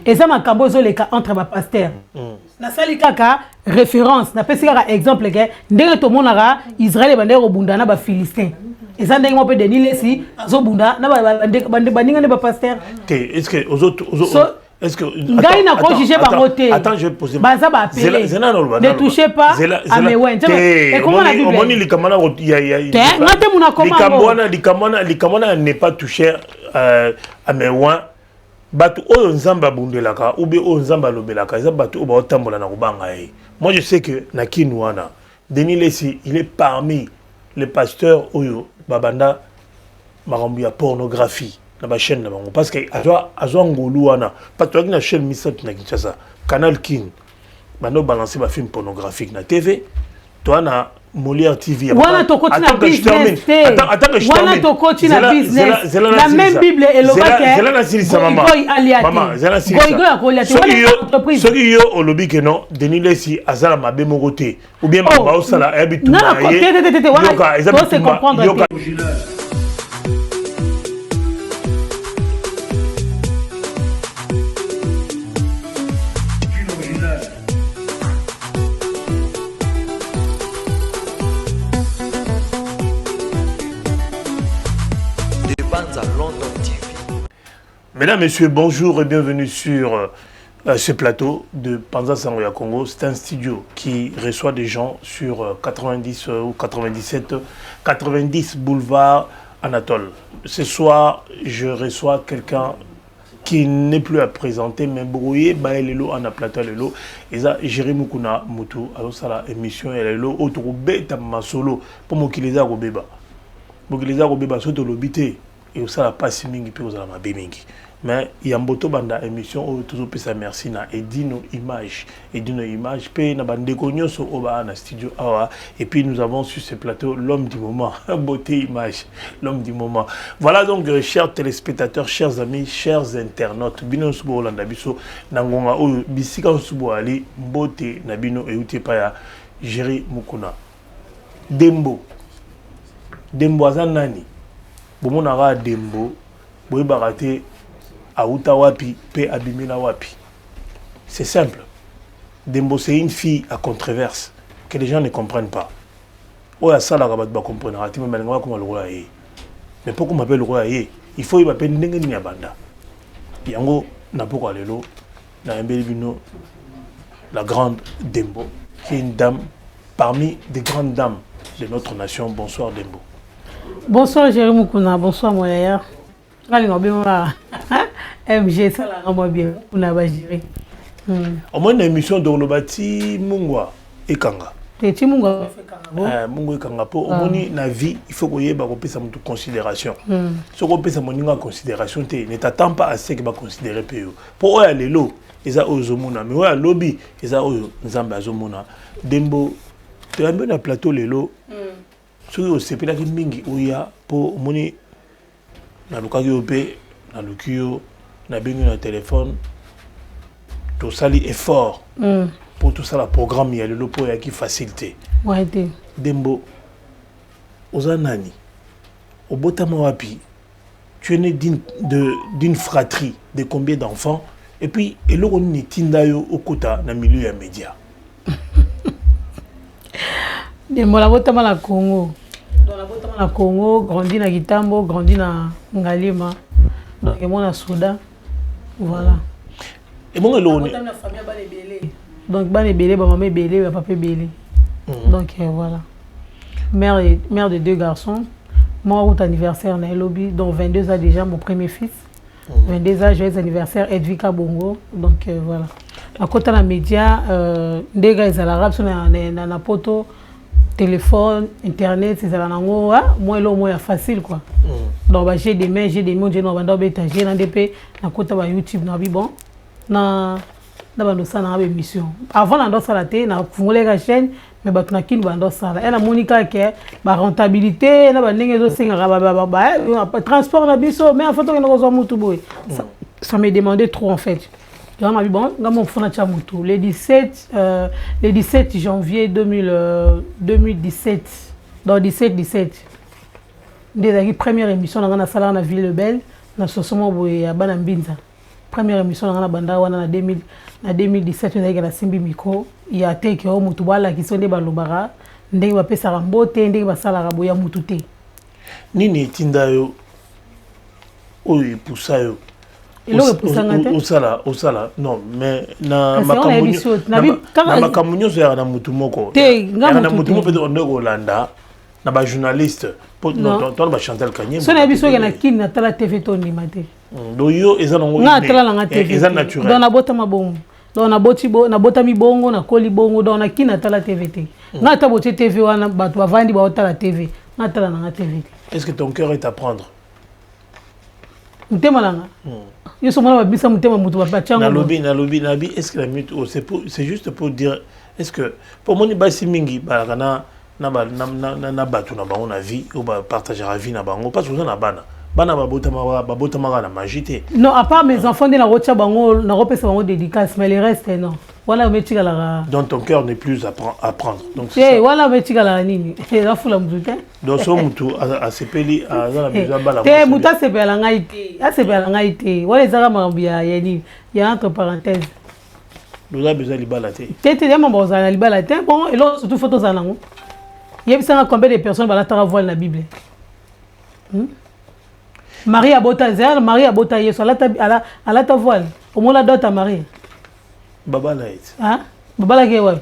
et ça m'a cambozo les cas entre ma pasteur. Na sali kaka référence, na pesi kaka exemple que ndenge to monara Israël bandera obundana ba Philistin. Et ça ndenge mo pe denile si azobunda na ba baninga ne ba pasteur. Est-ce que aux autres est-ce que ngai na ko juger ba moté. Attends, je vais poser. Baza ba appeler. Ne touchez pas à mes ouais. Et comment la Bible? Omoni likamana ya ngate muna komanda. Likamana n'est pas touché à mes ouais. Batu oyo nzamba bundelaka ou bien oyo nzamba lobelaka eza batu oba otambola na kubanga ye. Moi je sais que na kinwana Denis Lessi il est parmi les pasteurs oyo babanda makambo ya pornographie na ba chaîne na bango parce que azwa ngolu wana pato na chaîne misat na Kinshasa Canal King bando balancer ba film pornographique na TV toi na Molière TV. Wana to continue business. Attends que je termine. Wana to continue business. La même Bible est le maman. Maman, zela siri. Goigo ya kolia te wana entreprise. Soki yo olobi ke non, Denis Lessi azala mabe moko te. Ou bien ba osala habitu. Non, wana to se comprendre. Mesdames, Messieurs, bonjour et bienvenue sur ce plateau de Panza Sangoya Congo. C'est un studio qui reçoit des gens sur 90 ou 97, 90 boulevard Anatole. Ce soir, je reçois quelqu'un qui n'est plus à présenter, mais brouillé, baelelo en a plateau lelo. Et ça, Jérémy Mukuna Mutu, alors ça la émission elle est là, autre bête ma solo pour moi qui les a robéba. Pour les a robéba surtout l'obité et ça la passe mingi puis aux la mingi. Mais il y a un boto banda émission où toujours peut merci na Edino Image pe na bande konyoso oba na studio awa et puis nous avons sur ce plateau l'homme du moment beauté image l'homme du moment. Voilà donc chers téléspectateurs, chers amis, chers internautes bino subo Holanda biso nangonga o bisika subo ali beauté na bino euté pa ya Jérémy Mukuna Dembo azanani bomona ga Dembo boy barate Aouta wapi, pe abimina wapi. C'est simple. Dembo, c'est une fille à controverse que les gens ne comprennent pas. Oh, ça, la rabat va comprendre. Mais pourquoi on m'appelle le roi? Il faut m'appeler Nengen Niabanda. Yango, n'a pas quoi l'élo, n'a la grande Dembo, qui est une dame parmi des grandes dames de notre nation. Bonsoir Dembo. Bonsoir Jérémy Mukuna, bonsoir Moyaya. Allez, on va MG, ça la rend bien. On a géré. Au moins, une émission de Olobati Mungwa et Kanga. Et Mungwa Mungwa et Kanga. Pour la vie, il faut qu'on y ait sa considération. Si on peut sa considération, ne t'attends pas à ce que tu considérer. Pour eux, elle est là. Ils ont aux homona. Mais ouais, lobby, ils ont aux Zamba Zomona. Dembo, tu as un peu un plateau, les lots. Ce qui est là, il y a pour moni. Na lukaki opé na lukio na bengi na téléphone tout ça li effort pour tout ça la programme ya le po ya qui facilité ouais Dembo ozanani obotama wapi tu es né d'une fratrie de combien d'enfants et puis eloko ni tinda yo okota na milieu ya média Dembo la botama la Congo. Dans la botte à Congo, grandi na Kitambo, grandi na Ngalima, donc moi na Soudan, voilà. Et moi la famille belé. Donc ban belé, maman belé, papa belé. Donc voilà. Mère de deux garçons. Moi route anniversaire na lobby, donc 22 ans déjà mon premier fils. 22 ans joyeux anniversaire Edvika Bongo, donc voilà. À côté la média, des gars ils à l'arabe sur na poto. Téléphone, internet, c'est ça là moi là moins facile quoi. Donc j'ai des mails, j'ai non banda betager na DP na kota ba YouTube na bon na bando ça na émission. Avant na ndo ça la té na fungole la chaîne mais ba tuna kin bando ça là. Et na Monica que ba rentabilité na ba ndenge zo singa ba transport na biso mais en fait on a mutu boy. Ça me demandait trop en fait. Bon, le 17 janvier 2017, dans 17, des premières émissions dans la salle de Ville Belle, dans ce moment où il y a Banambinza. première émission na banda wana na 2017 on a na simbi micro ya teke o mutu bala ki sonde balobara ndenge ba pesa rambote ndenge ba sala rabo ya mutu te nini tinda yo oyi poussa yo osala non mais na makamunyo ya na mutu moko na mutu moko peut-être on Rolanda na ba journaliste toi ba Chantal Kanyembo so na biso na kini na tala TV to ni mate do yo eza nango na tala na TV eza naturel donc na bota mabongo donc na boti bo na bota mi bongo na koli bongo donc na kini na tala TV te na ta boti TV wana bato bavandi ba tala TV na tala na TV. Est-ce que ton cœur est à prendre? Mutema langa yo so mona babisa mutema mutu ba pachango na lobby est-ce que la minute c'est juste pour dire est-ce que pour moni basi mingi ba kana na batu na bango na vie ou ba partager la vie na bango parce que na bana babota na magité non à part mes enfants de la rocha bango na repesa bango dédicace mais les restes non voilà metika la donc ton cœur n'est plus à prendre donc c'est voilà metika la nini la fula mzuka donc so mutu a sepeli a na besoin bala te muta sepela ngai te wala ezaka mambia ya ni ya entre parenthèses nous a besoin libala te te mambo za libala te bon et là surtout photos za nango yebisanga combien de personnes balatara voile la Bible Marie abota zer Marie abota Yesu alata voile au moins la dot à Marie baba la it ah baba la ke wapi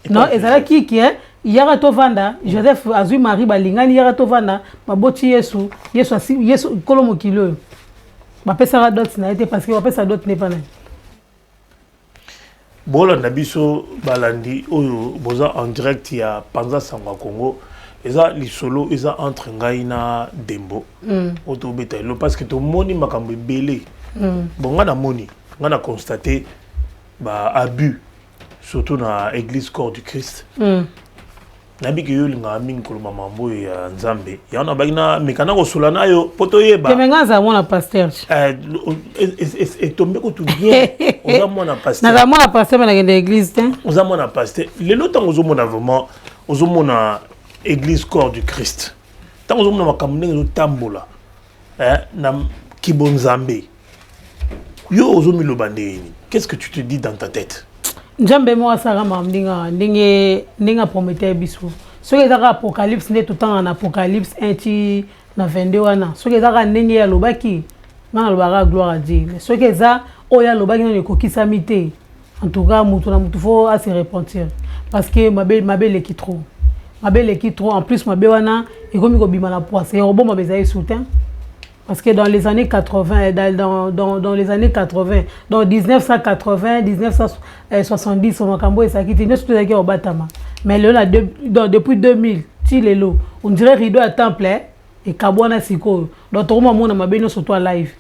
non ezala kiki yara to vanda Joseph azui Marie balingani yara to vanda maboti Yesu kolomo kilo ba pesa dot na été parce que ba pesa dot n'est pas là bola na biso balandi oyo boza en direct ya Panza Sangwa Congo eza lisolo eza entre ngai na Dembo auto betelo parce que to moni makambo belé bon nga na moni nga na constater ba abus surtout na église corps du Christ nabi ke yo linga mingi koloma mambo ya Nzambe ya na bagina mekana ko solana yo poto yeba kemenga za mona pasteur et tombe ko tout bien oza mona pasteur na mona pasteur na ngende église te oza mona pasteur le lotang ozo mona vraiment ozo mona église corps du Christ tant ozo mona makambo ndenge tambola na kibonzambe yo ozo miloba ndeni qu'est-ce que tu te dis dans ta tête? Njambe mo asara mamdinga ndinga prometteur biso soki ezaka apocalypse nde tout temps na apocalypse 1 na 22 wana soki ezaka ndenge ya lobaki ngana lobaka gloire à Dieu mais soki eza oya lobaki na ekokisami te en tout cas mutu na mutu faut à se repentir parce que mabe leki trop en plus mabe wana ekomi kobima na poisse et robot mabe ezali soutien parce que dans les années 80 dans les années 80 dans 1980 1970 on makambo esakiti ne surtout avec obatama mais là depuis 2000 ti lelo on dirait rideau à temple et kabwana siko donc tout le monde mabeno surtout live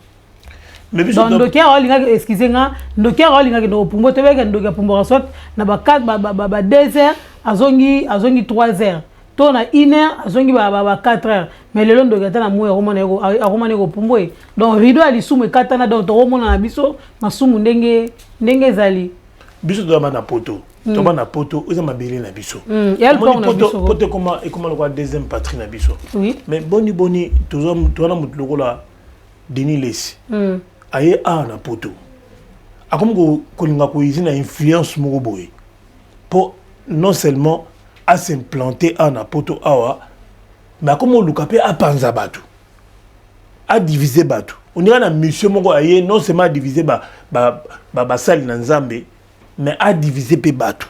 mais donc ndokia olinga excusez-moi ndokia olinga ke pumbo te beka ndokia pumbo soit na ba 4 ba 2 heures azongi 3 heures to na 1 heure azongi ba 4 heures mais le long de gata na moyo romane ko pumbwe donc rideau ali sumu katana donc to romona na biso masumu ndenge zali biso to na poto to ba na poto oza mabele na biso ya le na biso poto comment le deuxième patrie na biso oui mais boni to na mutlo la Denis Lesi aye a na poto akomo ko linga ko izina influence moko boye pour non seulement à s'implanter en apoto awa mais comme on lukapé à panza batu à diviser batu on ira na mission moko aye non seulement à diviser ba sali na Nzambe mais à diviser pe batu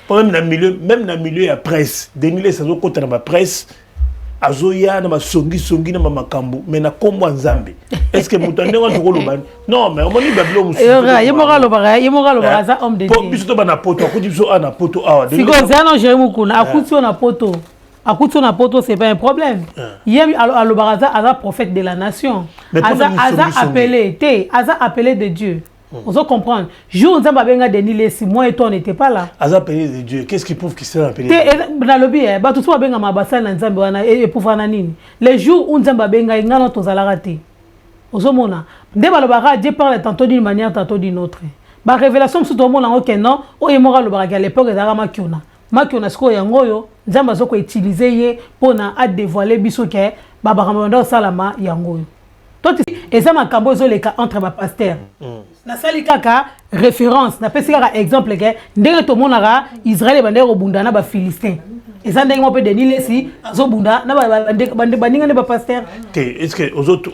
même na milieu ya presse Denis Lesi azo kota na ba presse azoya na songi na makambo mais na kombo Nzambe est-ce que mutande wa ndoko lobani non mais on ni bablo musu yemora lobara za homme de Dieu biso to bana poto akuti biso ana poto awa siko zana jeremu kuna akuti na poto c'est pas un problème yem alobara za prophète de la nation aza appelé de Dieu. On doit comprendre. Jour où Nzambe Denis Lesi, moi et toi on n'était pas là. Aza appelé de Dieu. Qu'est-ce qui prouve qu'il s'est appelé? Dans le bien, bah tout ça benga mabasa na Nzambe wana et pouvoir na nini. Les jours où Nzambe benga ngana tozala raté. Ozomona. Nde balobaka Dieu parle tantôt d'une manière tantôt d'une autre. Ba révélation sur tout le monde en aucun non. O yemora lobaka à l'époque ezara makiona. Makiona siko yango yo Nzambe azoko utiliser ye pona a dévoiler biso ke ba bakamanda salama yango yo. Toi et ça makambo zo les cas entre ba pasteur. na sali kaka référence na pesi kaka exemple ke ndenge to monaka Israël bande ko bunda na ba Philistin eza ndenge mo pe Denis Lesi azo bunda na bande baninga ne ba pasteur est-ce que aux autres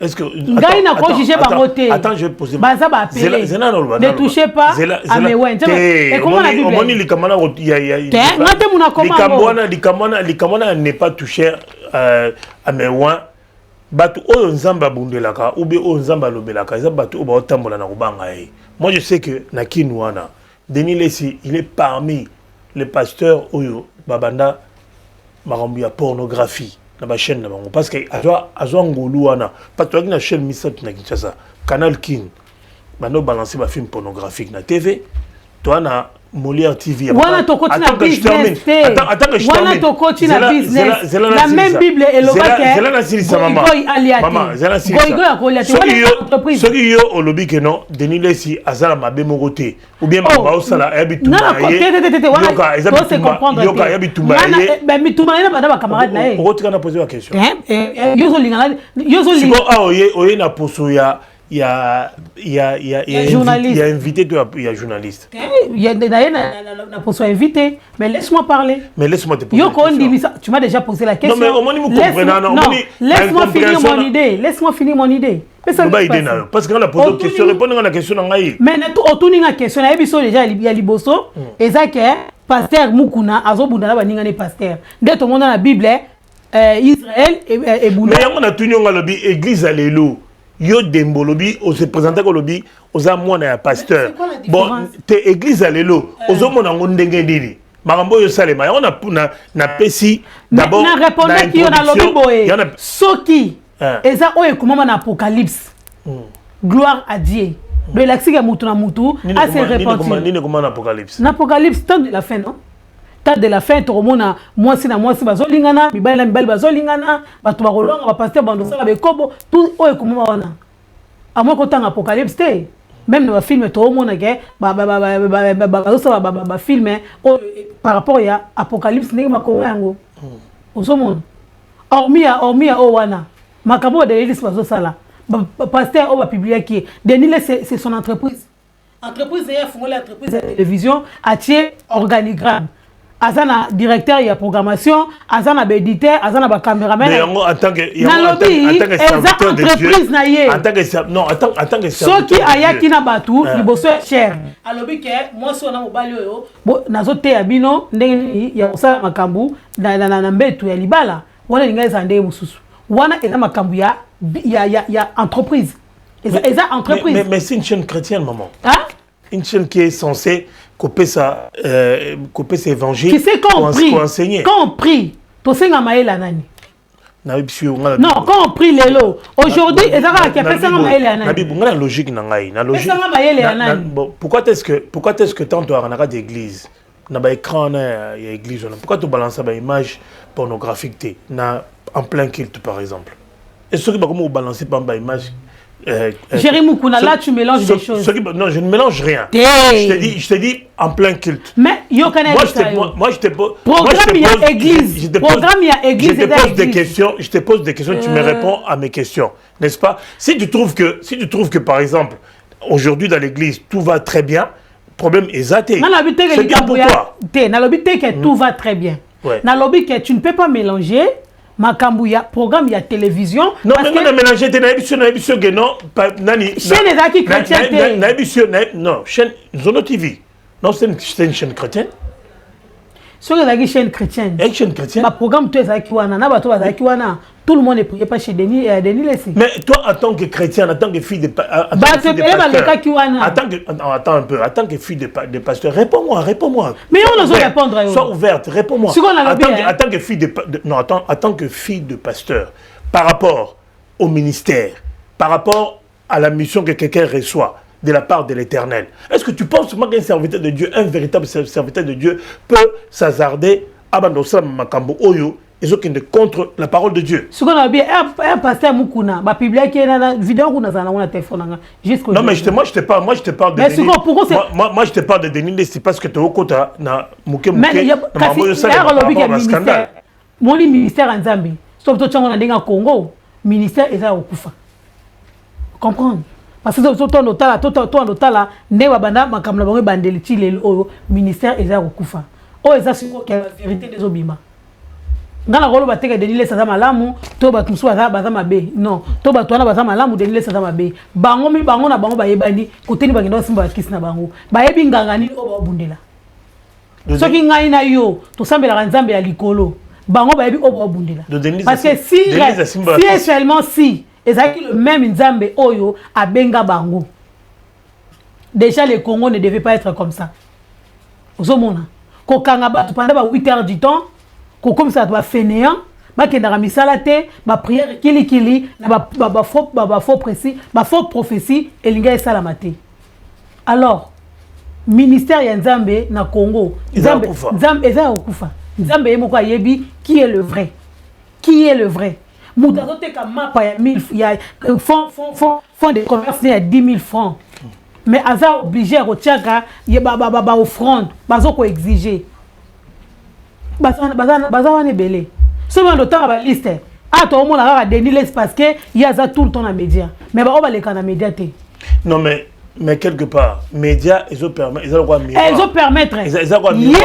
est-ce que ngai na ko juger ba moté attends je vais poser baza ba appeler ne touchez pas à mes wens et comment la Bible on li kamana ya ngate muna comment likamana n'est pas touché à mes wens batu oyo nzamba bundelaka ou bien oyo nzamba lobelaka eza batu oba otambola na kubanga ye. Moi je sais que na kinwana Denis Lesi il est parmi les pasteurs oyo babanda makambo ya pornographie na ba chaîne na bango parce que azwa ngolu wana parce que na chaîne misat na Kinshasa Canal King bando balancer ba film pornographique na TV toi na Molière TV. Voilà ton coach na business. Voilà ton coach na business. La même Bible est le maman. Maman, zela si. Ce qui yo au lobby que non, Denis Lesi azala mabe mogote ou bien ba osala habitu maye. Yoka, ezabit comprendre. Yoka habitu maye. Ben mituma na bana ba camarade na e. On va poser la question. Yozo lingana, yozo lingana. Oye na poso ya il y a invité toi, il y a journaliste. Il y a d'ailleurs pour soit invité, mais laisse-moi parler. Mais laisse-moi te poser la question. Tu m'as déjà posé la question. Non mais au moins vous comprenez non. Laisse-moi finir mon idée. Laisse-moi finir mon idée. Parce qu'on a posé une question, répondre à la question ngai. Mais autour d'une question, il y a biso déjà il y a liboso et ça que pasteur Mukuna azobunda na baninga ne pasteur. Dès tout le monde dans la Bible Israël et Bunda. Mais on a tenu on lobby église alléluia. Yo dembolobi on se présenter ko lobi oza mwana ya pasteur bon te église alelo ozo mona ngondenge ndini makambo yo salema on a na pesi d'abord na répondre qui on a lobi boye soki eza oye komama na apocalypse gloire à Dieu de l'axiga mutu na mutu à se repentir nini comment na apocalypse temps de la fin non temps de la fin to mona mwasi na mwasi bazolingana mibali na mibali bazolingana bato bakolonga ba pasteur bando sala bekobo tout oyo komoma wana amoko ko tanga apocalypse te même na film to mona ke ba film par rapport ya apocalypse ndenge makoko yango osomona hormis o wana makabo de l'église bazosala pasteur o ba publier qui Denis c'est son entreprise ya fungole entreprise de télévision atie organigramme azana directeur ya programmation azana ba éditeur azana ba caméraman mais en tant que serviteur de Dieu en tant que non en tant que soki ayaki na batu liboso cher alobi ke moi so na mobali oyo nazote ya bino ndenge ya osala makambu na mbetu ya libala wana linga ezande mususu wana eza makambu ya entreprise eza entreprise mais c'est une chaîne chrétienne maman hein une chaîne qui est censée couper ses évangiles tu sais quand on prie to senga maela nani non quand on prie lelo aujourd'hui ezaka ki appelle senga maela nani nabi ngala logique na ngai na logique senga maela nani pourquoi est-ce que tant to arana d'église na ba écran na ya église pourquoi tu balances ba image pornographique na en plein culte par exemple est-ce que comment balancer pas ba image Jérémy Moukouna, là tu mélanges des choses. Non, je ne mélange rien. Je te dis en plein culte. Mais yo moi je te pose. Programme il y a église. Je te pose des questions, tu me réponds à mes questions, n'est-ce pas? Si tu trouves que par exemple aujourd'hui dans l'église tout va très bien, problème est zaté. C'est bien pour toi. Dans le but que tout va très bien. Dans le but que tu ne peux pas mélanger. Makambuya programme ya télévision non mais on a mélangé na émission que non nani chaîne ezaki chrétienne na émission non chaîne Zono TV non c'est une chaîne chrétienne sur ezaki chaîne chrétienne ma programme tu ezaki wana na bato bazaki wana tout le monde ne priait pas chez Denis Lesi mais toi en tant que chrétien en tant que fille de pasteur attends un peu en tant que fille de pasteur réponds-moi mais on doit répondre sois ouverte réponds-moi en tant que fille en tant que fille de pasteur par rapport au ministère par rapport à la mission que quelqu'un reçoit de la part de l'Éternel. Est-ce que tu penses qu'un serviteur de Dieu, un véritable serviteur de Dieu peut s'hasarder à Bandosa Makambo Oyo et ce qui est contre la parole de Dieu? Ce qu'on a bien, un pasteur Mukuna, ma publié qui est dans la vidéo qu'on a dans la téléphone. Non mais moi je te parle de Denis. Moi je te parle de Denis Lesi parce que tu es au côté na Muke Muke. Mais il y a un scandale. Mon ministère en Zambie. Sauf que tu as un Congo, ministère est là au Koufa. Comprendre? parce que toi notala ne babanda makamla bango bandeli ti le ministère eza kokufa o eza siko que la vérité des obima ngana rolo bateka denile sa malamu to batumsu baza mabe non to batwana baza malamu denile sa mabe bango na bango bayebani koteni bangenda simba kisi na bango bayebi ngangani o babundela soki ngai na yo to sambela nzambe ya likolo bango bayebi o babundela parce que si seulement si ezaki le même nzambe oyo abenga bango déjà le Congo ne devait pas être comme ça ozomona kokanga batu pendant 8 heures du temps comme ça va fainéant ba kendara misala te ba prière kili na ba faux précis ba faux prophétie elinga esalamate alors ministère ya nzambe na Congo nzambe eza okufa nzambe yemoko ayebi qui est le vrai Moutazote ka mapa ya 1000 ya fond de commerce ya 10 000 francs mais aza obligé à retiaka ye ba offrande bazo ko exiger baza wane belé seulement le temps ba liste a to mo la denile parce que il y a ça tout le temps na média mais ba o ba le kana média té non mais quelque part média ils ont permettre ils ont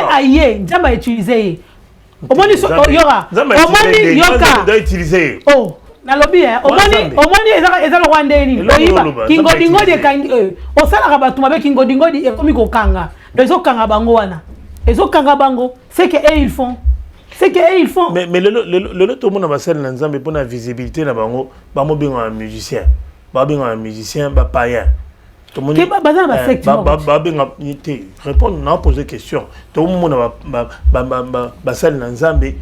aïe njamba utiliser omoni yora omoni yoka utiliser oh na lobby omoni eza lo kwandeni oyiba kingo de kangi osala ka batu mabe kingo dingodi ekomi kokanga ezo kanga bango wana ezo kanga bango c'est que ils font mais le tout monde va sel na nzambe pour la visibilité na bango benga musicien ba païen tout le monde répondre na poser question tout le monde ba sel na nzambe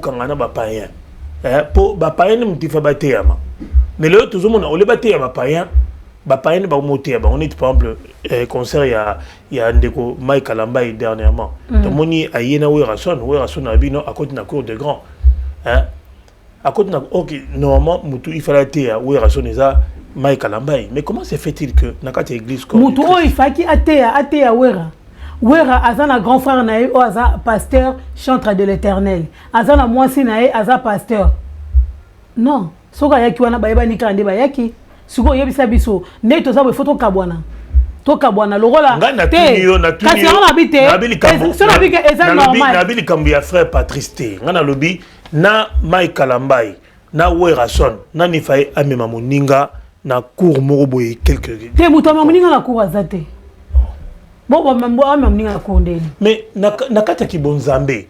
kanga na ba païen pour ba païen mutifa ba teyama mais le tout le monde on le ba teyama païen ba païen ba moté ba on est par exemple concert il y a ndeko Mike Kalambai dernièrement tout le monde ayena Werason abino à côté na cour de grand à côté na OK normalement mutu il fallait teya Werason eza Mike Kalambai mais comment se fait-il que nakati église comme mutu o il faki ateya wera azana grand frère nae o aza pasteur chantre de l'Éternel azana mwasi nae aza pasteur non soka yaki wana bayeba nikande bayaki siko yebisa biso ne to sabo photo kabwana to kabwana lokola te kasi on habite so na bika eza normal na bili kambu ya frère Patrice ngana lobi na Mike Kalambai na Werason na nifai amema moninga na cour moko boye quelque te mutama moninga na cour azate bon mambo amemninga na cour ndeni mais nakata kibonzambe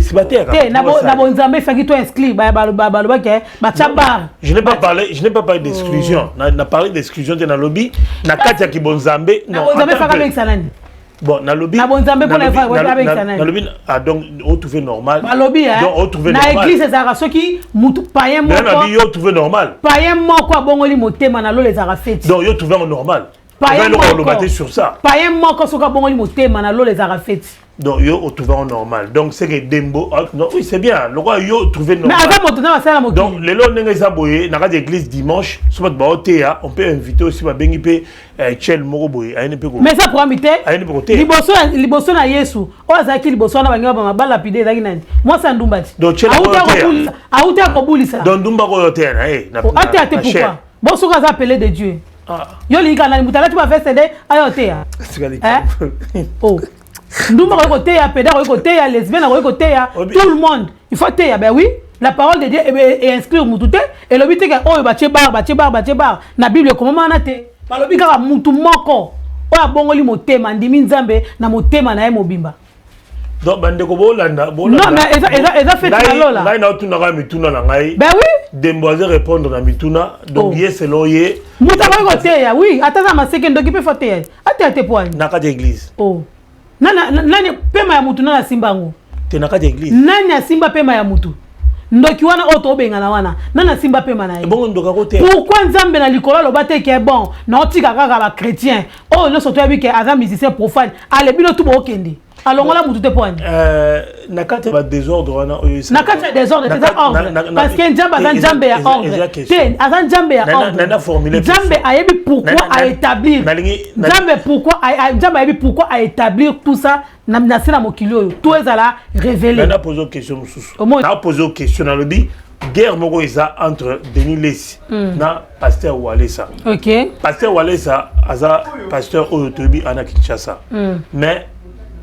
sibate ya te na bonzambe faki to inscrit ba ke ba chabar je n'ai pas parlé d'exclusion na parlé d'exclusion de na lobby nakata kibonzambe non bonzambe faka avec sanani bon na lobby na bonzambe pour na fa avec sanani na lobby donc on trouver normal ba lobby donc on trouver normal na église ezaka soki mutu païen moko na lobby yo trouver normal païen moko abongoli motema na lo les arafeti donc yo trouver normal païen moko sur ça païen moko soka bongoli motema na lo les arafeti donc yo trouver normal donc c'est que dembo non oui c'est bien le roi yo trouver normal mais avant motona basala moto donc les lo nenga zaboye na radio église dimanche soit ba hotea on peut inviter aussi ba bengi pe chel moko boye ayene pe ko mais ça pour inviter ayene pe ko te liboso na Yesu o azaki liboso na bangi ba mabala pide ezaki nani moi ça ndumbati donc chel auta ko bulisa donc ndumba ko hotea na na ate pourquoi bon soka za appeler de Dieu yo linga na mutala tu ba faire céder ayo hotea oh ndumba ko côté ya pédard ko côté ya lesbienne ko côté ya tout le monde il faut te ya ben oui la parole de Dieu est inscrire mututé et le but est que oh ba bar na bible comment na te ba lobi ka mutu moko o ya bongoli motema ndimi nzambe na motema na ye mobimba donc bande ko bolanda non mais eza fait la lola ngai na tuna ga mituna na ngai ben oui demboise répondre na mituna donc yes loye muta ko côté ya oui atana maseke ndoki pe fote ate poani na ka église oh nani pema ya mutu nana simbango te na kati église nani asimba pema ya mutu ndoki wana oto bengana wana nana simba pema na ye bongo ndoka ko te pourquoi nzambe na likolo lobate ke bon na otika kaka ba chrétien oh no soto yabi ke aza musicien profane ale bino tu bo okende alongola mutu te poani na kati ba désordre wana na kati désordre c'est ordre parce que nzambe ya ordre te aza nzambe ya ordre nzambe ayebi pourquoi a établir nzambe ayebi pourquoi a établir tout ça na sena mokili oyo tout ezala révélé na poser question mususu na poser question na lobi guerre moko eza entre Denis Lessi na pasteur Walesa. OK. Pasteur Walesa aza pasteur Oyotobi ana Kinshasa. Mais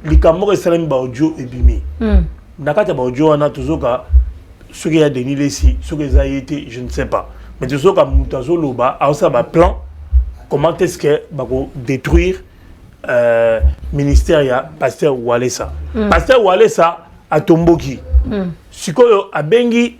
likambo esalami ba audio ebimi. Nakata ba audio wana tozoka soki ya Denis Lessi, soki eza yete, je ne sais pas. Mais tozoka mutazo loba asa ba plan comment est-ce que bako détruire ministère ya pasteur Walesa. Pasteur Walesa atomboki. Sikoyo abengi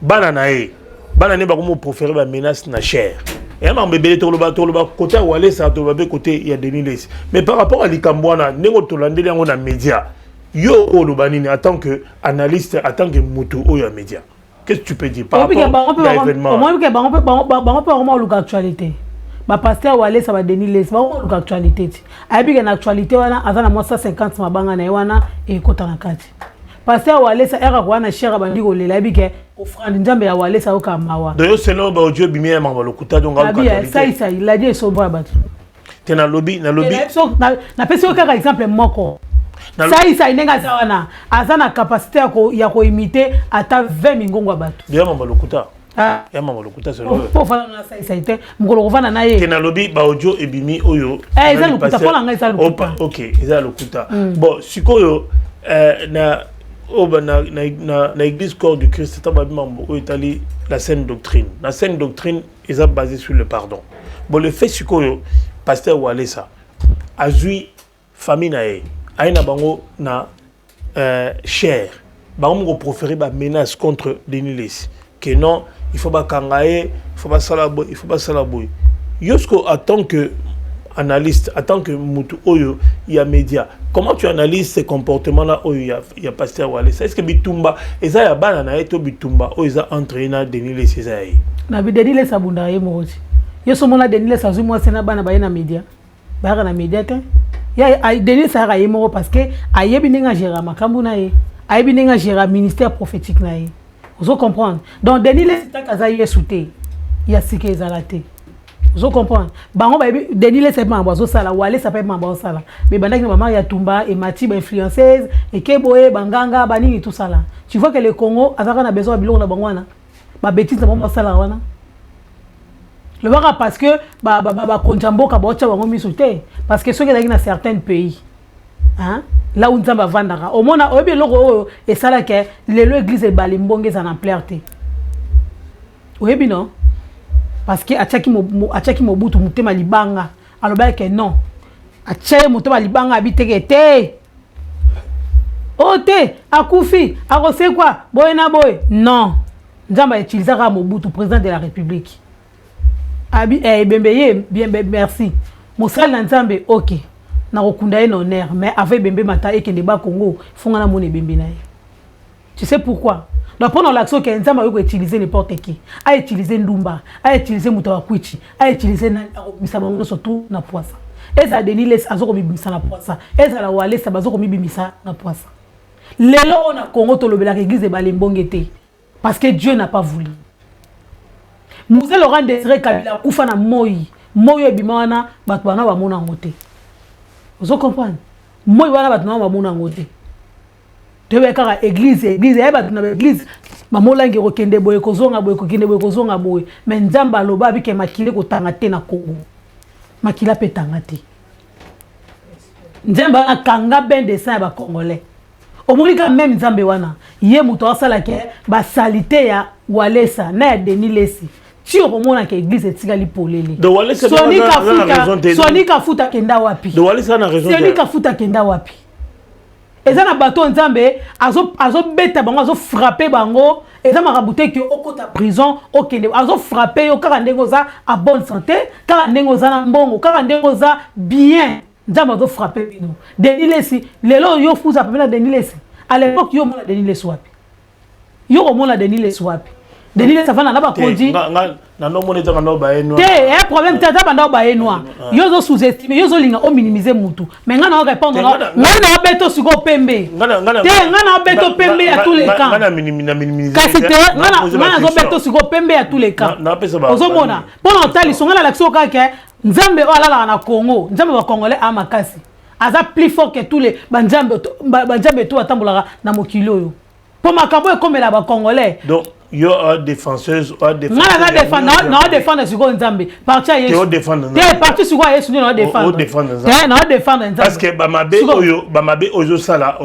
bana nae bako mo proférer ba menace na chair et ma bébé toloba côté Walesa toloba côté ya Denis Lessi. Mais par rapport à likambwana nengo tolandeli yango na média yo olobanini en tant que analyste, en tant que mutu oyo média, qu'est-ce que tu peux dire par rapport à l'événement? Moi que on peut vraiment l'actualité. Ma pasteur Walesa ba Denis Lessi ba l'actualité. Abi que l'actualité wana azana mo 150 mabanga na wana e kota na kati. Pasteur Walesa era kwana shera bandiko lela bike ofrande nzambe ya Walesa okamawa. D'ailleurs c'est là ba audio bimia mamba lokuta donc en qualité. Ça il a dit sobra bat. Te na lobby na pesi oka exemple moko. Ça il nenga zawana azana capacité ya ko imiter ata 20 mingongo batu. Bien mamba lokuta. Ah, ya mamba lokuta c'est le. Pour faire na ça ite mukolo kovana na ye. Te na lobby ba audio ebimi oyo. Eza lokuta pona nga eza lokuta. OK, eza lokuta. Bon, sikoyo na église corps du Christ la saine doctrine. La saine doctrine est basée sur le pardon. Bon, le fait que pasteur Walesa a joué famille nae aina bango na cher bango proférer ba menace contre Denis Lessi que non il faut pas kangaé il faut pas salabo il faut pas salabo yosko en tant que analyste, en tant que mutu oyo il y a média, comment tu analyses ces comportements là oyo il y a pasteur Walesa? Est-ce que bitumba eza ya bana na eto bitumba oyo eza entraîneur Denis Lessi ezayi na bi Denis Lessi abunda ye moti yo so mona Denis Lessi azu mo sena bana ba na média ba na média te ya Denis Lessi ara ye mo parce que ayebi ninga gérer makambu na ye ayebi ninga gérer ministère prophétique na ye vous comprendre donc Denis Lessi ta kaza ye souté ya sike ezalate. Vous comprenez? Bango ba Denis Lessi pas mbazo sala Walesa pas mbazo sala mais bandaki maman ya Tumba et Mati ba influenceuse et Keboye banganga banini tout ça là. Tu vois que le Congo azaka na besoin biloko na bangwana ba bêtise na bango sala wana le baka parce que ba konjamboka ba ocha bango misute parce que ceux qui dans certains pays hein là où nzamba vandaka au mona oyebi loko et sala que l'église balimbonge za na clarté oyebi non parce que achaki mobutu mutema libanga aloba que non achaye mutema libanga abiteke te ote akufi akose quoi boye na boye non nzamba utilisera mobutu président de la république abi bembeye bien merci mosal na nzambe OK na kokunda ye honneur mais avec bembe mata et kende ba Congo fonga na mone bembe na ye. Tu sais pourquoi? Donc pendant l'action que nzamba yoko utiliser n'importe qui a utiliser ndumba a utiliser mutawakwichi a utiliser na misabango surtout na poisa eza Denis Lessi azoko mibimisa na poisa eza la Walesa bazoko mibimisa na poisa lelo na Congo to lobela église balembonge te parce que Dieu n'a pas voulu. Moussa Laurent Désiré Kabila kufa na moyi ebimana batu bana ba mona ngote. Vous comprenez? Moyi bana batu na ba mona ngote. Tebe kaka église eba na église mamola ngiro kende boye kozonga boye mais nzamba loba bike makile ko tanga te na Congo makila pe tanga te nzamba akanga ben de ça ba congolais omulika même nzambe wana ye muto asala ke ba salité ya Walesa na Denis Lessi ti okomona ke église etikali polele de Walesa Sonika futa kenda wapi de Walesa na raison Sonika futa kenda wapi eza na bateau nzambe azo beta bango azo frapper bango eza marabouté que okota prison okende azo frapper yo kaka ndengo za à bonne santé kaka ndengo za na mbongo kaka ndengo za bien nzambe azo frapper bino Denis Lessi lelo yo fuza pemela Denis Lessi à l'époque yo mona Denis Lessi wapi yo mona Denis Lessi wapi Denis Lessi avana na ba konji na no mona tanga no ba enwa te un problème tata banda ba enwa yo zo sous-estimer yo zo linga o minimiser mutu mais ngana répondre ngana beto siko pembe ngana beto pembe à tous les cas ngana minimiser kasi te ngana zo beto siko pembe à tous les cas ozo mona pona otali songa la l'action kaka nzambe o alala na Congo nzambe ba congolais a makasi aza plus fort que tous les banzambe to atambola na mokilo yo pour makambo e comme la ba congolais yo a défenseuse a défendre non défendre sur Nzambe parti à Yesu t'es parti sur quoi Yesu non défendre non défendre Nzambe parce que bamabe ozo sala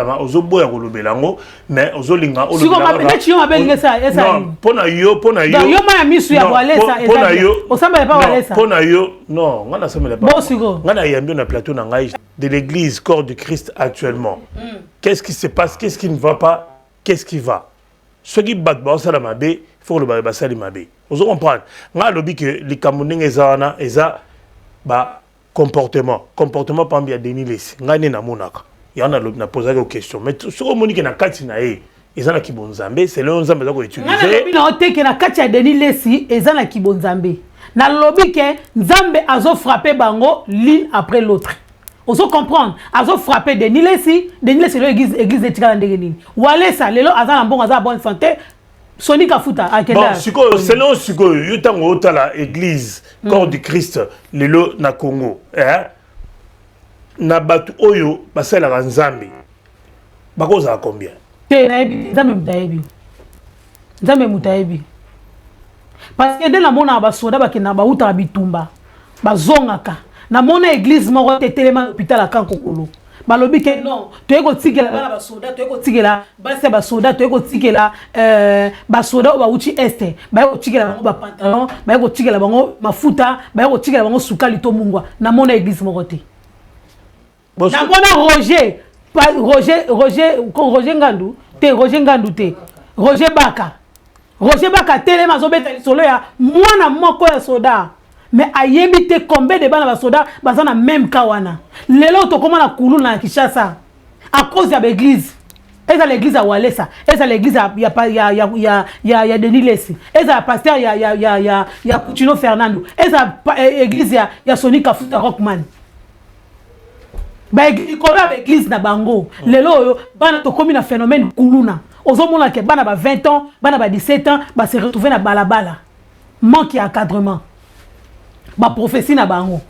ma ozo boya kolobelango mais ozo linga olobela sur mabe tu yo mabe linga ça non pona yo yo ma misu ya walesa pona yo osamba pas walesa pona yo non ngana semela pas bon sigo ngana yambi na plateau na ngai de l'église corps du Christ actuellement qu'est-ce qui se passe qu'est-ce qui ne va pas qu'est-ce qui va. Ceux qui battent ça la mabe, il faut le battre ça la mabe. Vous comprenez? Nga lobi que les Camerounais ezana eza ba comportement par bien Denis Lessi. Nga ne na monaka. Il y en a lobi na poser des questions. Mais ce que monique na kati na e ezana ki bonzambe, c'est le Nzambe za ko utiliser. Nga lobi na ote ke na kati ya Denis Lessi ezana ki bonzambe. Na lobi ke Nzambe azo frapper bango l'une après l'autre. On se comprendre, azo frapper Denis Lessi l'église de Tikala Ndegenini. Walesa lelo azana bon azana bonne santé. Sonika futa à quel âge? Bon, selon Suko, yotango otala église corps du Christ lelo na Congo, na batu oyo basala la Nzambe. Bakoza combien? Nzambe mutaebi. Parce que dès la mona ba soda ba kina ba uta bitumba. Bazongaka. Na mona église moko tetelema hôpital à Kankokolo. Balobi ke non, tu eko tikela bana ba soda, tu eko tikela base ba soda, tu eko tikela ba soda ba uchi este, ba eko tikela bango ba pantalon, ba eko tikela bango mafuta, ba eko tikela bango sukali to mungwa. Na mona église moko te. Na mona Roger Ngandu, Roger Ngandu te. Roger Baka telema zo beta solo ya mwana moko ya soda. Mais ayebi te combien de bana basoda bazana même kawana lelo to koma na kulu na Kinshasa à cause de l'église eza l'église à Walesa eza l'église ya Denis Lessi eza pasteur ya Puccino Fernando eza église ya Sonika Futa Rockman ba église na bango lelo yo bana to komi na phénomène kuluna ozomona ke bana ba 20 ans bana ba 17 ans ba se retrouver na balabala manque d'encadrement. Ba prophétie na bango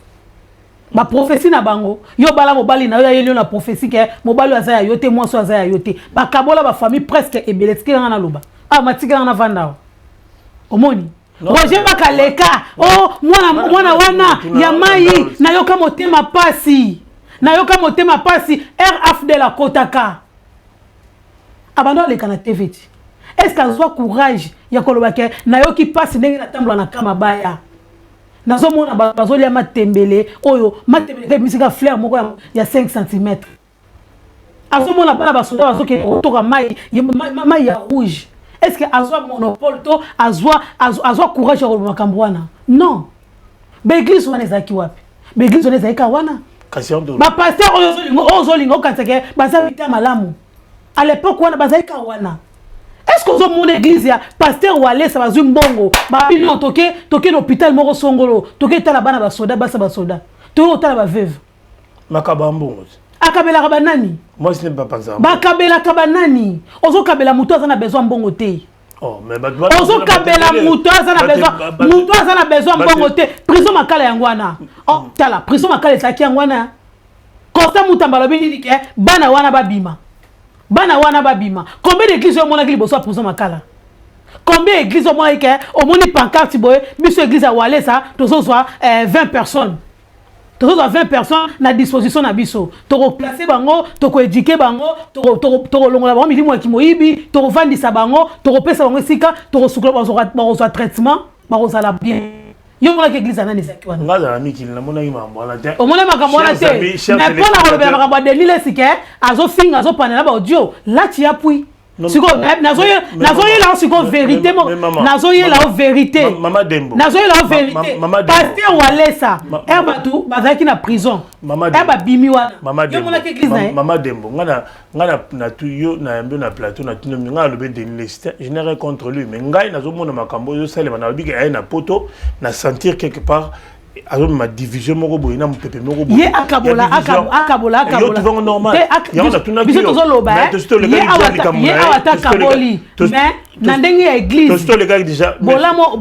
yo bala mobali na yo yeli na prophétie ke mobali azaya yote moi so azaya yote ba kabola ba famille presque ebeletsiki na loba matika na vanda omoni Roger Bakaleka mwana wana ya mai na yoka motema pasi RF de la Kotaka abandon le kana TV est-ce qu'elle soit courage ya koloba ke na yoki pasi ndenge na tambla na kama baya nazomona bazolia matembele oyo matembele misika fleur moko ya 5 cm azomona bana basoda bazoke otoka mai ya rouge est-ce que azwa monopole to azwa courage ya makambo wana non l'église wana ezaki wapi l'église wana ezaki wana ba pasteur ozolingo kanseke bazabita malamu à l'époque wana bazaki wana. Est-ce que vous avez l'église, pasteur Walesa, bazou mbongo, babino toke l'hôpital moro songolo, toke tala bana basoda, basoda, toke tala ba veuve. Makaba mbongo. Akabela kabanani. Moi ce n'est pas ça. Bakabela kabanani. Ozo kabela muto azana besoin mbongo te. Oh mais ozo kabela muto azana besoin mbongo te. Prison makala yangwana. Oh tala, prison makala etaki yangwana. Kosta mutambala bini ke bana wana babima. Combien d'églises au monde qui bosse à prison makala? Combien d'églises au monde qui au monde pancarte boy, monsieur église à Walesa, tous soit 20 personnes. Tous 20 personnes na disposition na biso. To placer bango, to éduquer bango, to longola bango milimo ki moyibi, to vandisa bango, to pesa bango sika, to sukula bango traitement, bango sala bien. Yo mona l'église ana nesaki wana. Ngala ami ki na mona ima mbona te. O mona makambo te. Mais pour la robela makambo de Denis Lessi ke azo finga azo panela ba audio. Là tu appuies. Siko nazoye la siko vérité mo. Nazoye la vérité. Mama Dembo. Nazoye la vérité. Pasteur Walesa. Erbatu bazaki na prison. Erba bimi wana. Yo mona l'église na. Mama Dembo. Ngana na tu yo na yambe na plateau na tino ngana lobe Denis Lessi. Je n'ai rien contre lui mais ngai nazo mona makambo yo sale na lobi ke ay na poto na sentir quelque part alors ma division moko boy na mpepe moko boy ye akabola yo tu vas normal ya on a tout na biso tozoloba ye awata kaboli mais na ndenge ya église to le gars déjà bolamo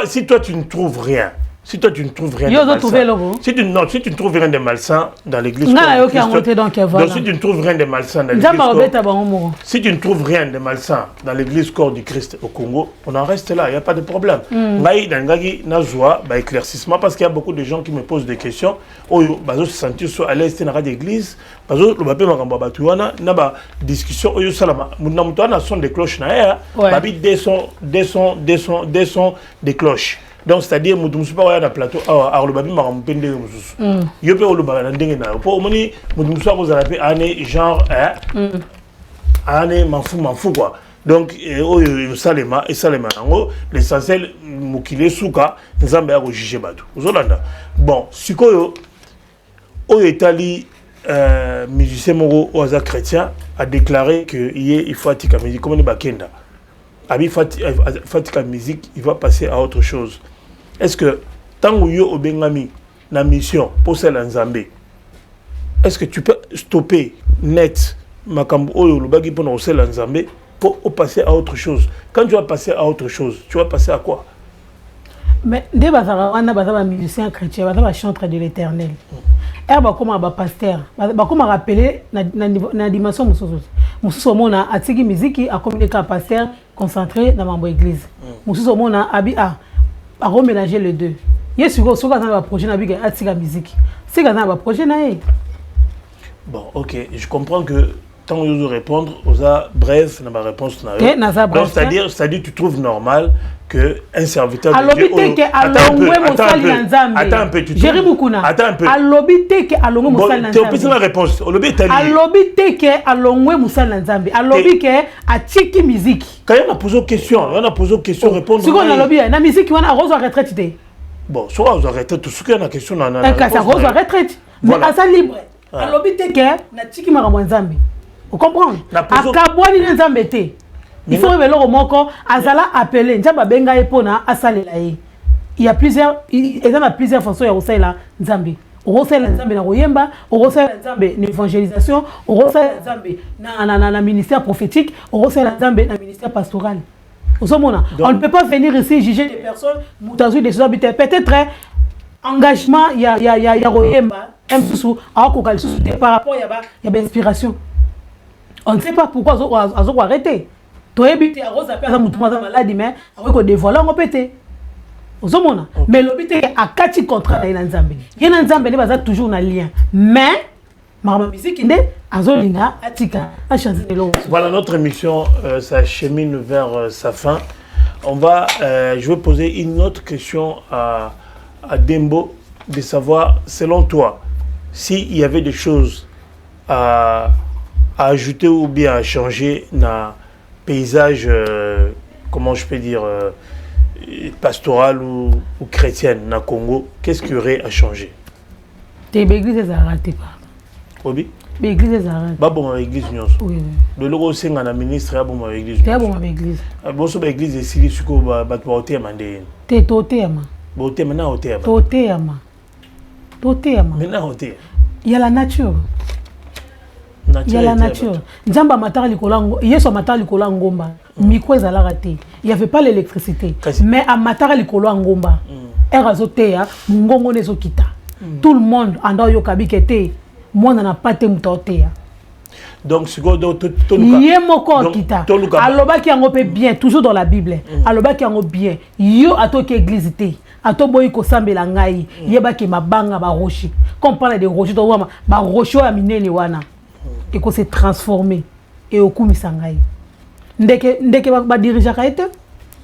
si toi tu ne trouves rien Si toi tu ne trouves rien de malsain, si tu ne trouves rien de malsain dans l'église, si tu ne trouves rien de malsain dans l'église, si tu ne trouves rien de malsain dans l'église corps du Christ au Congo, on en reste là, il n'y a pas de problème. Ngai Dangagi n'a joie, éclaircissement, parce qu'il y a beaucoup de gens qui me posent des questions. Bazo se sentir à l'aise dans l'église, bazo le babé makamba batuana, n'a pas discussion. Oyo salama, mounamuana son des cloches na babi des sons des cloches. Donc c'est-à-dire mutu musupa waya na plateau alors le babi makampe ndenge mususu yo pe oloba na ndenge na po omoni mutu musupa kozala pe ane genre ane m'en fou quoi. Donc oyo salema nango l'essentiel mukile suka nzambe ya ko juger bato ozolanda. Bon sikoyo oyo etali musicien moko oza chrétien a déclaré que il faut atika musique comme ni bakenda abi fatika musique, il va passer à autre chose. Est-ce que tant que yo obengami na mission pour celle en Zambie, est-ce que tu peux stopper net makambo oyo le bagi pour celle en Zambie pour passer à autre chose? Quand tu vas passer à autre chose, tu vas passer à quoi? Mais dès bazara on a bazara musicien chrétien, bazara chanteur de l'Éternel. Erba comme un pasteur, comme rappeler na dimension mususu mona atiki musique a communiquer pasteur concentré dans ma église. Mususu mona abi à remélanger les deux. Yes, sur un projet na biga atika musique. C'est quand un projet na. Bon, OK, je comprends que tant que vous répondre aux bref na ma réponse na. Donc c'est-à-dire tu trouves normal que un serviteur de Dieu attends un peu tu Jérémy Bukuna attends un peu alobite ke alongwe musala nzambe tu peux la réponse alobite ke alongwe musala nzambe alobite atiki musique quand on a posé question répondre si on a lobby na musique on a rose retraite té bon soit on retraite tout ce qu'il y a na question na ça rose retraite mais à ça libre alobite ke na tiki makambo nzambe vous comprenez akabwani nzambe té. Il faut révéler au moko azala appelé njamba benga epona asalela ye. Il y a plusieurs façons ya osala nzambe. Osala nzambe na koyemba, osala nzambe na évangélisation, osala nzambe na ministère prophétique, osala nzambe na ministère pastoral. On ne peut pas venir ici juger des personnes mutazu des choses peut-être engagement ya koyemba un peu par rapport ya inspiration. On ne sait pas pourquoi azo arrêter. Toi habité à Rose appelle ça mutumaza maladie mais avec dévoiler on pété. Ozomona mais l'obité a kati contrat na nzambe. Yena nzambe ne baza toujours na lien. Mais ma musique inde azolinga atika a chanter le. Voilà notre émission ça chemine vers sa fin. Je vais poser une autre question à Dembo de savoir selon toi s'il y avait des choses à ajouter ou bien à changer dans paysage, comment je peux dire, pastoral ou chrétienne na Congo, qu'est-ce qu'il y aurait à changer? Tes églises arrêtées pas. Obi? Les églises arrêtées. Ba bon église nyos. Oui. De logo senga na ministre ya bon église. Te bon église. Bon so ba église esili suko ba ba hotel mande. Te totema. Ba hotel na hotel. Totema. Maintenant hotel. Il y a la nature. Il y a la nature. Njamba matara likolango, yeso matara likolango ngomba. Miko ezala raté. Il y avait pas l'électricité. Mais à matara likolango ngomba. Erazotea, mungongo nezo kita. Tout le monde anda yo kabikete. Moi n'a pas te mutotea. Donc si go tout yemoko kita. Aloba ki ango pe bien, toujours dans la Bible. Aloba ki ango bien. Yo atoki église te. Ato boyi ko sambela ngai. Yeba ki mabanga ba rocher. Quand on parle de rocher, to wama ba rocher ya minene wana. Et qu'on s'est transformé et au coup misangai ndeke ba diriger kaite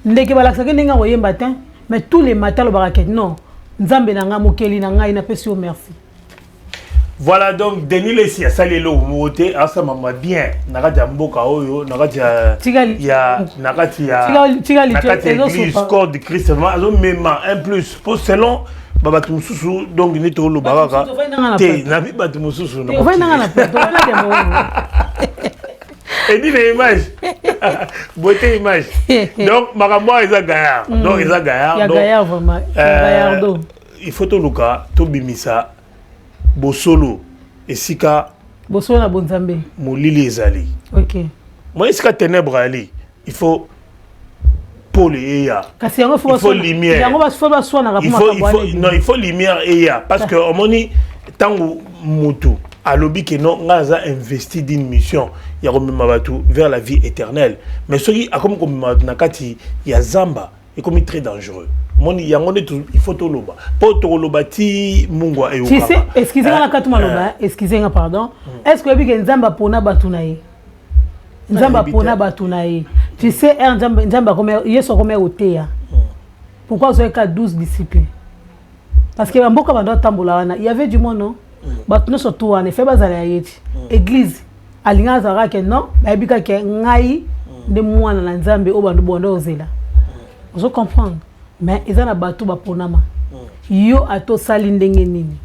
ndeke ba laksaka ninga oyemba matin mais tous les matins le baraket non nzambe nanga mokeli nanga ina pesi au merci. Voilà donc Denis Lessia salelo moté asa mama bien nakaja mboka oyo nakaja ya nakaja église corps de Christ azo mema un plus pour selon baba tumususu donc ni to lo baraka te na bi batu mususu na na plateau na demo et dit les images beauté image donc makambo eza gaillard donc eza gaillard donc gaillard vraiment gaillardo il faut to luka to bimisa bosolo esika bosolo na bonzambe molili ezali OK moi esika ténèbres ali il faut pôle et ya. Il faut lumière. Il faut lumière et ya parce que au moni tango mutu à lobby que non ngaza investi d'une mission ya komemabatu vers la vie éternelle mais ce qui a comme nakati ya zamba est comme très dangereux. Moni yango il faut to loba po to loba ti mungwa e okaba. Tu sais, excusez-moi la katuma loba, excusez-moi pardon. Est-ce que bi nzamba pona batunaye? Nzamba pona batunaye. Tu sais nzamba comme yeso comme oteya. Pourquoi vous avez qu'à 12 disciples? Parce que mboka bando tambola wana, il y avait du monde non? Batuno surtout en effet bazala yeti. Église alinga zara ke non, ba bika ke ngai de mwana na nzambe o bando bondo ozela. Vous comprenez? Mais ils ont battu baponama. Yo ato sali ndenge nini.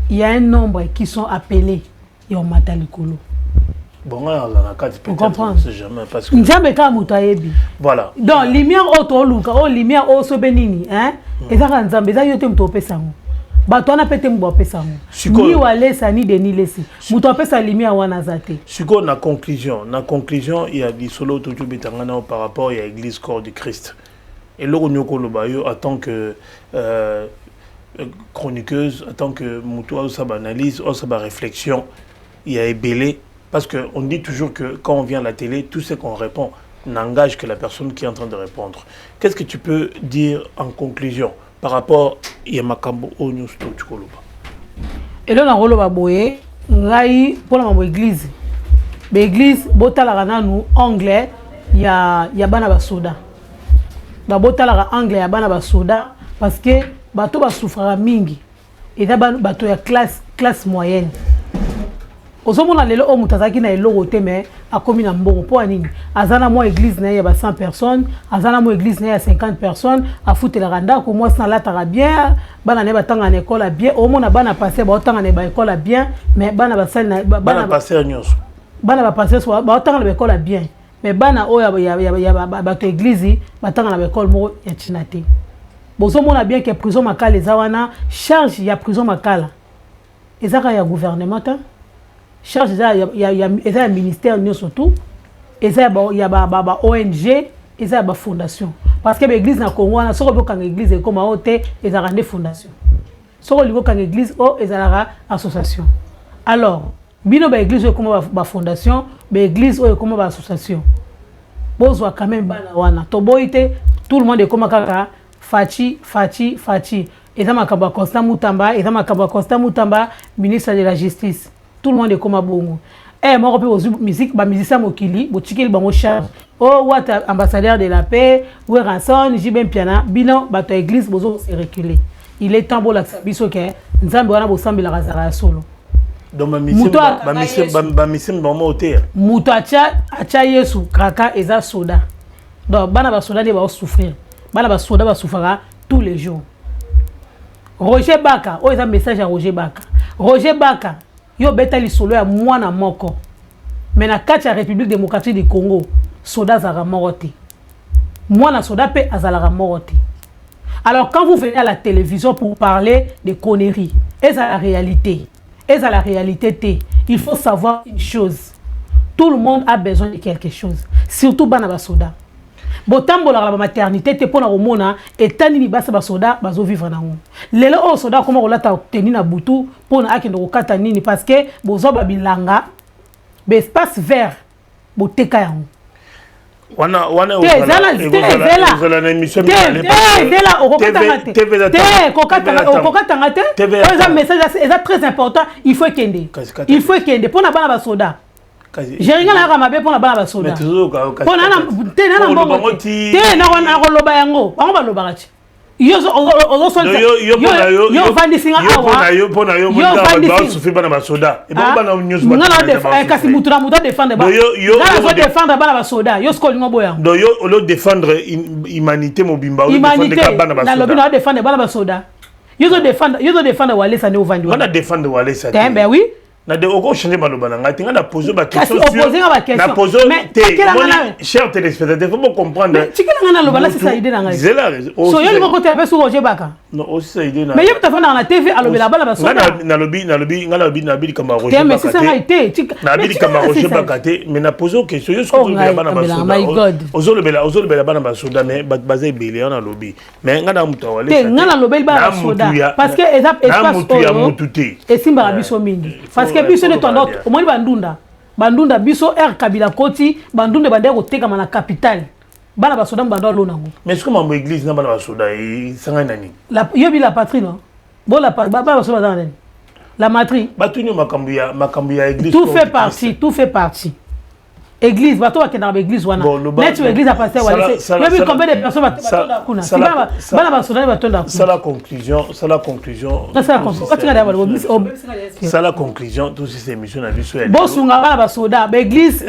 Il y a un nombre qui sont appelés et on mata likolo. Bon là la carte peut-être on sait jamais parce que nzambe ka muta yebi. Voilà. Donc lumière auto luka o lumière o so benini hein. Ezaka nzambe za yote mto pesa ngo. Bato na pete mbo pesa ngo. Ni walesa ni deni lesi. Muto pesa lumière wana zate. Siko na conclusion il y a des solo to betangana par rapport à l'église corps du Christ. Et là, on en tant que chroniqueuse, en tant que moutoua, ça analyse, ça réflexion, il y a ébélé. Parce qu'on dit toujours que quand on vient à la télé, tout ce qu'on répond n'engage que la personne qui est en train de répondre. Qu'est-ce que tu peux dire en conclusion par rapport à Yamakambo au News Tokoloba? Et là, on a boye, ngai pour la église. L'église, botala nous anglais, il y a bana basoda. Babotala anglais ya bana basoda parce que bato ba souffrira mingi et da bato ya classe moyenne. Ozomona lelo o mutazaki na eloko te mais akomi na mbongo po anini azana mo église na ya ba 100 personnes azana mo église na ya 50 personnes afutela randa ko moi sans latara bien bana ne batanga na école bien au mona bana passer ba otanga na ba école bien mais bana basali na bana passer nyonso bana ba passer so ba otanga na école bien. Mais bana oya bato église batanga na école mo ya chinate. Bozo mona bien que prison makala ezawana charge ya prison makala. Ezaka ya gouvernement ta. Charge ya ministère nyo surtout. Eza ya ba ONG, eza ba fondation. Parce que l'église na Congo na soko boka église comme ote ezaka ndé fondation. Soko liboka église o ezala association. Alors bino ba église comme ba fondation, ba église o comme ba association. Bozwa quand même bana wana. Toboite tout le monde est comme kaka Fachi. Et ça makaba Constant Mutamba, ministre de la justice. Tout le monde est comme bongo. Eh moi pe ozu musique ba musicien mokili, bo tikeli ba mo charge. Oh what ambassadeur de la paix, ou ranson, jibem piana, bilan bato église bozo se reculer. Il est temps bo la biso ke nzambe wana bo sambela razara solo. Donc ba mission ba mo hotel. Muto acha Yesu kaka eza soda. Donc bana ba soda ba souffrir. Bana ba soda ba souffra tous les jours. Roger Baka, o eza message à Roger Baka. Yo beta li solo ya mwana moko. Mais na kati ya République démocratique du Congo, soda zara moroti. Mwana soda pe azala moroti. Alors quand vous venez à la télévision pour parler de conneries, est à la réalité. Il faut savoir une chose. Tout le monde a besoin de quelque chose. Surtout bana basoda. Botambola la maternité te pona romona et tani ni basa basoda bazo vivre na ngo. Lelo o soda comment olata teni na butu pona akendo kokata nini parce que bozo babilanga be espace vert boteka yango. Wana ezala na émission c'est très important, il faut kende pona bana basoda. J'ai rien à ramaber pour la bala soda. Pour na mbongo te na wana koloba yango bango baloba kati yo vandi singa awa yo ba souffrir bana basoda e ba na news ba na kasi mutura muta défendre ba yo défendre bana basoda yo skoli ngo boya do yo lo défendre humanité mobimba yo défendre bana basoda na lobi na défendre bana basoda yo défendre walesa ne ovandi wana défendre walesa ben oui na de oko changer maloba na ngati nga na poser ba question sur na poser cher téléspectateur faut me comprendre tikela nga na loba la c'est idée na ngai so yo mo côté avec Roger Baka non aussi c'est idée na mais yo tafana na TV alobela bana ba so na lobi kama Roger Baka mais c'est ça été na bili kama Roger Baka mais na poser question yo so bana ba so ozolobela bana ba soda mais bazai belé na lobi mais nga na muto wale te nga na lobeli bana ba soda parce que espace et simba biso mingi parce que biso ne tondo au moins bandunda biso R Kabila Koti bandunda bande ko teka na capitale bana ba soda bando lo nango mais est-ce que mambo église na bana ba soda e sanga nani la yobi la patrie non bon la ba soda dans la matrie batunyo makambu ya église tout fait partie église bato ba kenda ba église wana net église a passer wala c'est yobi combien de personnes batonda kuna bana ba soda batonda kuna ça la conclusion ça la conclusion tout ces émissions na biso ya bosunga bana ba soda ba église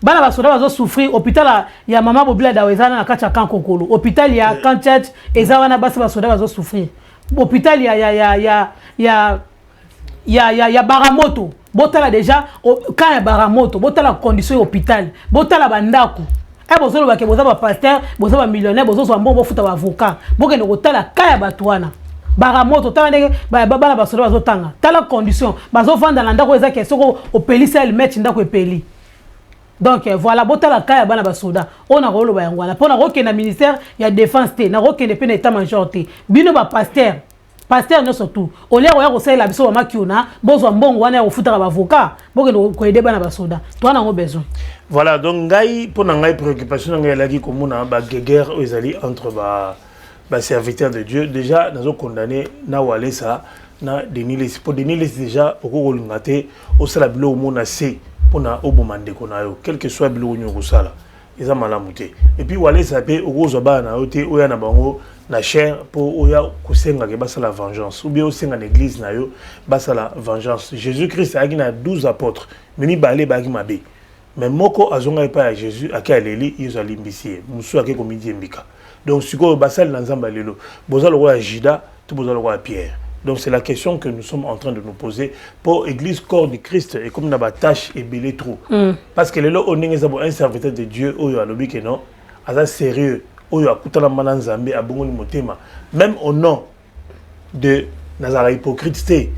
bana ba soda bazo souffrir hôpital ya mama bobila dawezana na kacha kan kokolo hôpital ya Kanchurch eza wana basi ba soda bazo souffrir hôpital ya Baramoto botala déjà quand ya Baramoto botala condition hôpital botala bandako bozolo ba ke boza ba pasteur boza ba millionnaire bozo so mbongo futa ba avocat bokende kotala kaya batwana Baramoto tala ndenge bana ba soda bazotanga tala condition bazo vanda na ndako ezaki soko opelisa el match ndako epeli donc voilà botala kaya bana ba soda on a rolo ba yangwana pona roke na ministère ya défense te na roke ne pe na état major te bino ba pasteur no surtout au lieu ya ko sala biso ba makiona bozo mbongo wana ya kofuta ba avocat bokende ko aider bana ba soda to na ngo besoin. Voilà, donc ngai pona ngai préoccupation ngai la ki komona ba guerre ezali entre ba serviteurs de Dieu déjà nazo condamné na walesa na Denis pour Denis déjà oko lungate au sala bilo mona c'est pona obomande konayo quel que soit bilo nyoko sala eza malamu te et puis walesa pe oko zoba na ote oya na bango na cher pour oya kusenga ke basa la vengeance ou bien osenga na église na yo basa la vengeance. Jésus-Christ a na 12 apôtres meni balé bagi mabe mais moko azonga pa ya Jésus aka leli yezo limbisi musu ake komidi mbika donc siko basal na nzamba lelo boza le roi Judas tout boza le roi Pierre. Donc c'est la question que nous sommes en train de nous poser pour l'église corps du Christ et comme na tâche et belé trop parce que lelo on est un serviteur de Dieu oyo alobi que non aza sérieux oyo akutana mana nzambe abongoli motema même au nom de nazara hypocrite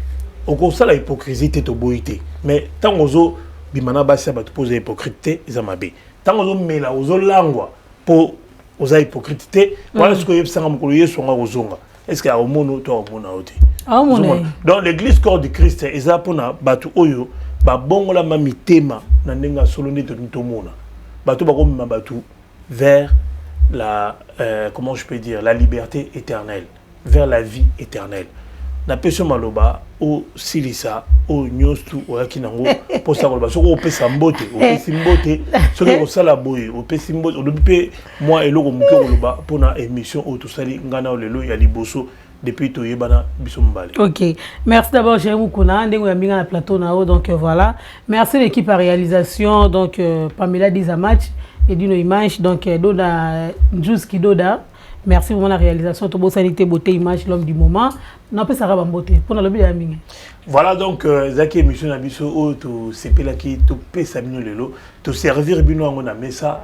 au ça la hypocrisie te boité mais tant ozo bimana basi ba te poser hypocrite ezamabe tant ozo mela ozo langwa pour oza hypocrite voilà ce que yebsanga mokolo yesu nga ozonga est-ce que au mono to au mona oti donc l'église corps du Christ eza pona batu oyo ba bongola mamitema na ndenga solo nde to mona batu ba ko mema batu vers la comment je peux dire la liberté éternelle vers la vie éternelle na peso maloba o silisa o nyostu o yakinango pour ça ko soko opesa mbote opesi mbote soko ko sala boye opesi mbote odobi moi eloko muke ko loba pona émission o to sali ngana lelo ya liboso depuis to yebana biso mbale. OK, merci d'abord Jérémy Kouna ndengo ya minga na plateau na o donc voilà merci l'équipe à réalisation donc Pamela Dizamach et Dino Image donc Doda Njuski Doda. Merci vraiment la réalisation to sanité beauté image l'homme du moment n'a pas ça ba beauté pour le bien mingi. Voilà donc zaki émission na biso o to sepela ki to pesa bino lelo to servir bino ngona mesa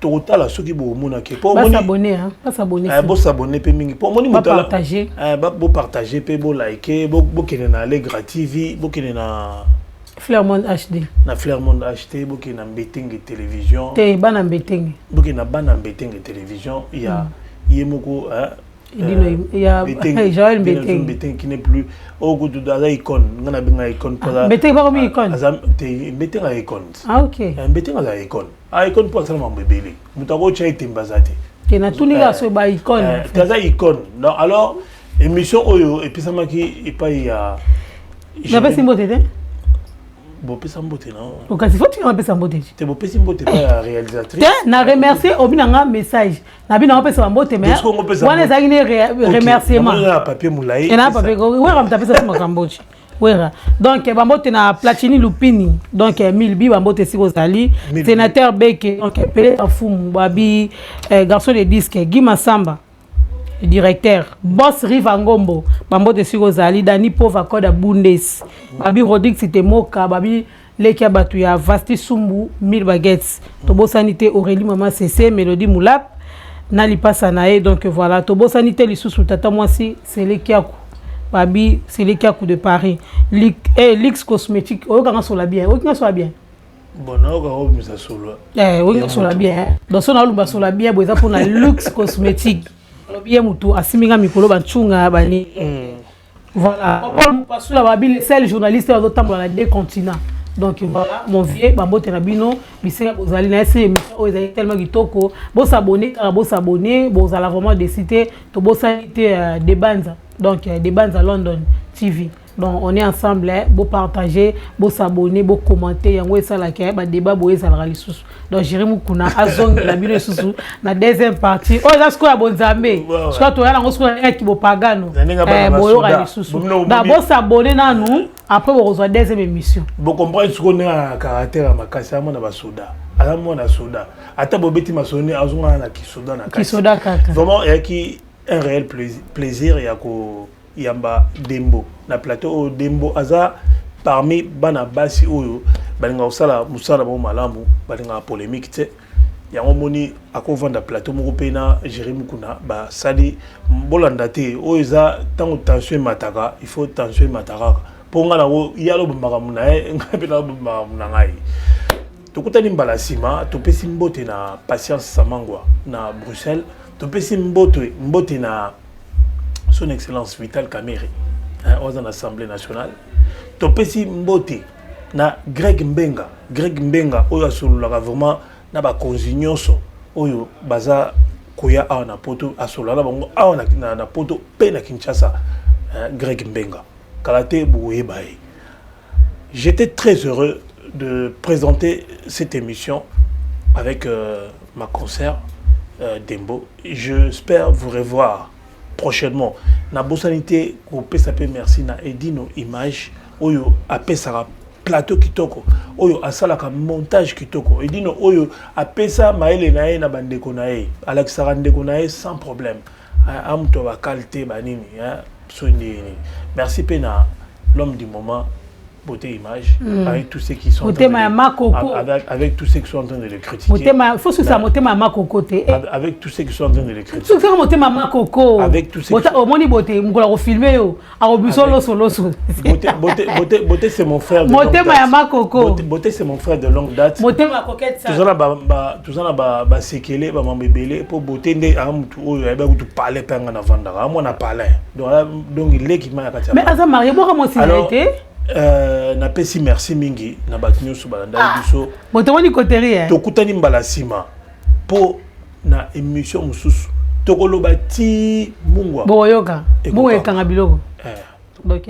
to tala soki bo mona ke pour moni s'abonner hein pas s'abonner bo s'abonner pe mingi pour moni motala partager bo partager pe bo liker bo kene na Allegra TV bo kene na Flairmont HD. Na Flairmont HD, boki na Mbeteng télévision. Te bana Mbeteng. Boki na bana Mbeteng télévision, il y a yemoko il y a Joël Mbeteng. Mbeteng qui n'est plus au goût de la icône, ngana benga icône pour Mbeteng pas comme icône. Te Mbeteng a icône. Ah OK. Mbeteng a icône. A icône pour ça mbebele. Mutako cha itembazate. Te na tuninga so ba icône. Kaza icône. Donc alors émission oyo et puis ça maki et pas il y a na pas simbote te bon pesa mbote non o kasi faut tu pesa mbote te bo pesa mbote pas réalisatrice na remercier obinanga message na bina pesa mbote mais wana za ine remerciement na papier moulai et na papier go wera mtapesa sima kambochi wera donc bambote na Platini Lupini donc 1000 bi bambote siko zali sénateur Beke donc Pelé Fumu babi garçon de disque Guy Massamba directeur boss Riva Ngombo bambo de siko zali Dani Pova Koda Bundes babi Rodrigue c'était Moka babi Lekia batu ya Vasti Sumbu 1000 baguettes tobo sanité Aurélie Maman CC Mélodie Moulap Nali Pasanae donc voilà tobo sanité lisusu tata mwasi c'est Lekiaku babi c'est Lekiaku de Paris Lix cosmétique okanga sola bien okanga sola bien bon okanga misa solo okanga sola bien donc sona lumba sola bien boza pour na Lux cosmétique bien mutu asiminga mikolo banchunga bani voilà on passe la babi les seuls journalistes aux autres dans les continents donc voilà mon vieux bambo tenabino bisenga bozali na ese émission o ezali tellement kitoko bo s'abonner bo ala vraiment décider to bo sanité des bands donc des bands à London TV. Donc on est ensemble, beau partager, beau s'abonner, beau commenter, yango esa la ke ba débat bo esa la lisusu. Donc Jérémy Kuna azong la bino lisusu na deuxième partie. Oh là ce ko ya bonzambe. Ce ko to ya ngo ce ko na ki bo pagano. Bo yo la lisusu. D'abord s'abonner na nous, après on reçoit deuxième émission. Bo comprendre ce qu'on a caractère makasi amo na ba soda. Ala mo na soda. Ata bo beti masoni azonga na ki soda na kasi. Ki soda kaka. Vraiment il y a qui un réel plaisir ya ko Yamba Dembo na plateau Dembo aza parmi bana basi oyo balinga osala musala bo malamu balinga polémique te yango moni akovanda plateau moko pena Jérémy Kuna ba sali bolanda te oyo za tango tension mataka il faut tension mataka ponga na wo yalo bamaka na ngapela bamaka na ngai tokutani mbala sima topesi mbote na Patience Samangwa na Bruxelles topesi mbote na son excellence Vital Kamerhe aux l'Assemblée nationale topesi mbote na Greg Mbenga oyo asololaka vraiment na ba konzinyoso oyo baza koya awa na poto asolala bango awa na poto pe na Kinshasa Greg Mbenga kalate boyebaye. J'étais très heureux de présenter cette émission avec ma concert Dembo. J'espère vous revoir prochainement. Na bosanité ko pesa pe merci na Edino Image oyo apesa plateau kitoko oyo asala ka montage kitoko Edino oyo apesa maele na ye na bandeko na ye Alexandre ndeko na ye sans problème amto ba qualité banini merci pe na l'homme du moment Beauté Image avec tous ceux qui sont avec tous ceux qui sont en train de le critiquer. Faut que ça motema makoko te avec tous ceux qui sont en train de le critiquer. Faut que motema makoko avec tous ceux qui au moni beauté mkola ko filmer yo arobiso loso beauté c'est mon frère de motema ya makoko beauté c'est mon frère de longue date motema coquette ça tuzana ba sekele ba mambebele pour beauté nde amutu oyo ya ba kutu parler panga na vandaka amona parler donc il est qui m'a katia mais asa marié boka mo sinalité na pesi merci mingi na batinyo so balanda biso motomoni koterie tokutani mbala sima po na émission mususu tokoloba ti mungwa boyoka bo ekanga biloko donc